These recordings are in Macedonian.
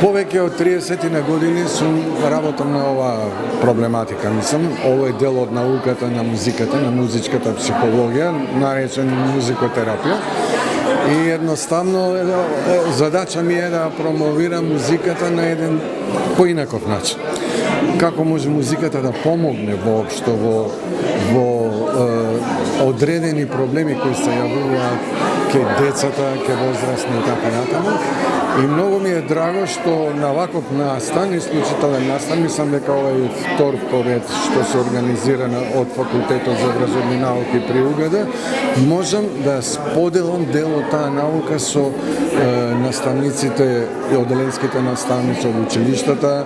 Повеќе од 30 на години сум работам на оваа проблематика. Мислам, ово е дел од науката на музиката, на музичката психологија, наречен музикотерапија. И едноставно задача ми е да промовирам музиката на еден поинаков начин. Како може музиката да помогне воопшто во одредени проблеми кои се јавуваат кај децата, кај возрастни и така натаму. И многу ми е драго што на ваков настан, исклучителен настан, мислам дека ова е втор поред што се организира од Факултетот за образовни науки при УГД, можам да споделам дел од таа наука со наставниците и оделенските наставници од училиштата,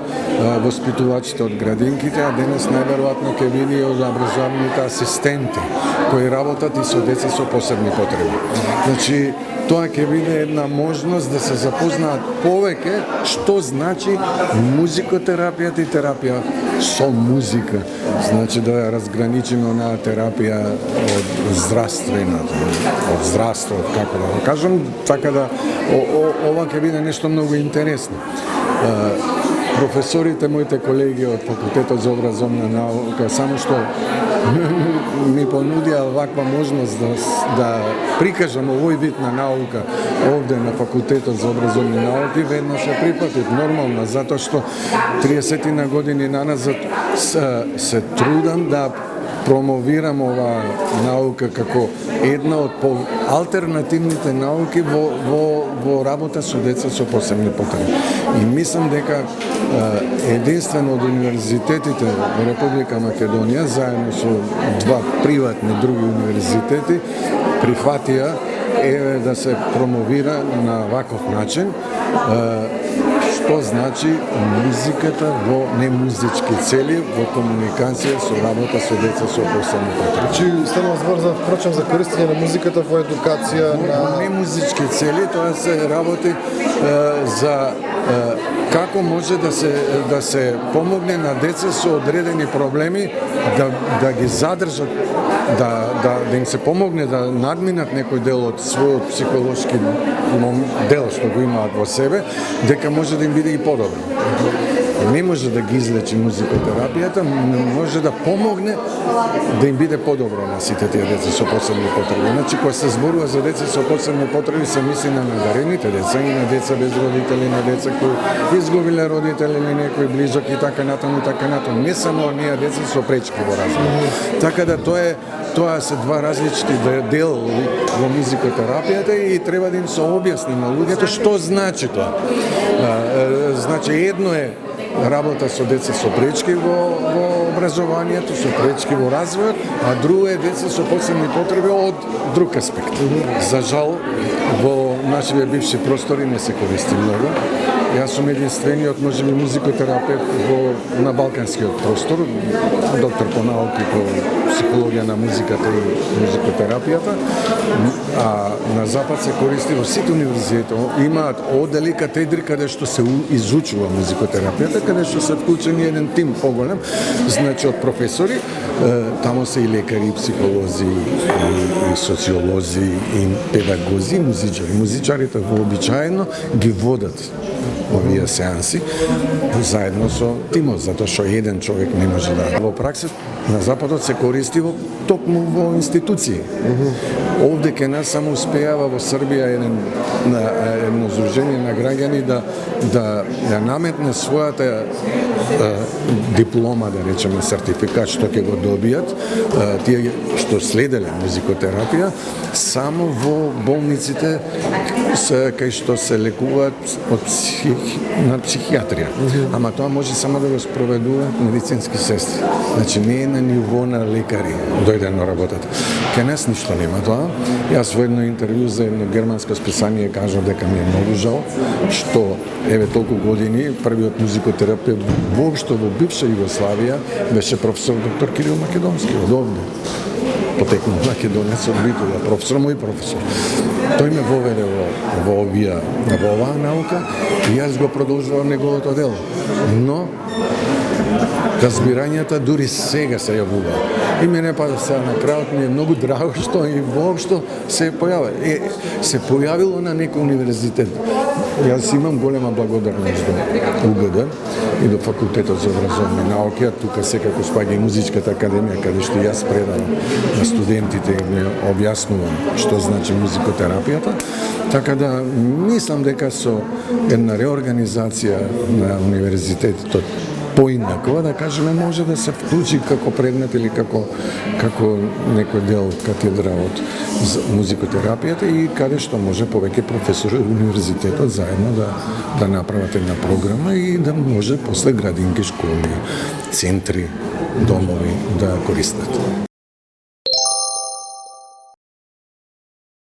воспитувачите од градинките, а денес најверојатно ќе види од образовните асистенти кои работат и со деца со посебни потреби. Значи, тоа ќе биде една можност да се запознаат повеќе што значи музикотерапијата и терапија со музика. Значи да ја разграничиме онаа терапија од здравствената, од здравството, како да го кажам, така да ова ќе биде нешто многу интересно. Професорите, моите колеги од Факултетот за образовна наука, само што ми понудија ваква можност да прикажам овој вид на наука овде на Факултетот за образовни науки, веднаш ја прифатив нормално, затоа што 30 на години наназад се трудам да промовирам оваа наука како една од алтернативните науки во работа со деца со посебни потреби. И мислам дека единствено од универзитетите во Република Македонија, заедно со два приватни други универзитети, прифатија да се промовира на ваков начин, што значи музиката во немузички цели, во комуникација со работа со деца со посебни потреби. Значи, станува збор за впрочем за користење на музиката во едукација на немузички цели, тоа се работи за како може да се помогне на деца со одредени проблеми да ги задржат, да им се помогне да надминат некој дел од својот психолошки дел што го имаат во себе, дека може да им биде и подобро. Не може да ги излечи музикотерапијата, може да помогне да им биде подобро на сите тие деца со посебни потреби. Значи, кога се зборува за деца со посебни потреби, се мисли на надарените деца и на деца без родители, на деца кои изгубиле родители или некој близок и така натаму и така натаму. Не само оние деца со пречки во развој. Така да тоа се два различни делови во музикотерапијата и треба да им се објасни на луѓето што значи тоа. Значи, едно е работа со деца со пречки во образованието, со пречки во развојот, а друго е деца со посебни потреби од друг аспект. За жал, во нашите бивши простори не се користи многу. Јас сум единствениот, можеби, музикотерапевт на балканскиот простор, доктор по науки по психологија на музиката и музикотерапијата, а на запад се користи во сите универзитети. Имаат одели катедри каде што се изучува музикотерапијата, каде што се вклучени еден тим поголем, значи од професори, тамо се и лекари, и психолози, и социолози, и педагози, и музичари. Музичарите вообичаено ги водат овие сеанси заедно со тимот, затоа што еден човек не може да. Во пракса на западот се користи токму во институции. Овде ке нас само успеава во Србија едно здружение на граѓани да ја наметне својата диплома, да речеме, сертификат што ќе го добијат тие што следеле музикотерапија само во болниците кај што се лекуваат на психијатрија. Ама тоа може само да го спроведуваат медицински сестри. Значи не е на ниво на лекари дојдено работата. Ке нас ништо нема тоа. Јас во едно интервју за едно германско списание кажав дека ми е многу жал што толку години првиот музикотерапевт воопшто во бивша Југославија беше професор доктор Кирил Македонски од овде. Потекнал македонец од Битола, професор, мој професор. Тој ме воведе во оваа наука и јас го продолжувам неговото дело. Но разбирањата дури сега се јавуваат. И мене па сега на крајот ми е многу драго што и воопшто се појави. Се појавило на некој универзитет. Јас имам голема благодарност до УГД и до Факултетот за образовни науки, а тука секако спаѓа и Музичката академија, каде што јас предавам на студентите и објаснувам што значи музикотерапијата. Така да мислам дека со една реорганизација на универзитетот поинакова, да кажеме, може да се вклучи како предмет или како некој дел катедра од музикотерапијата и каде што може повеќе професори од универзитетот заедно да направат една програма и да може после градинки, школи, центри, домови да користат.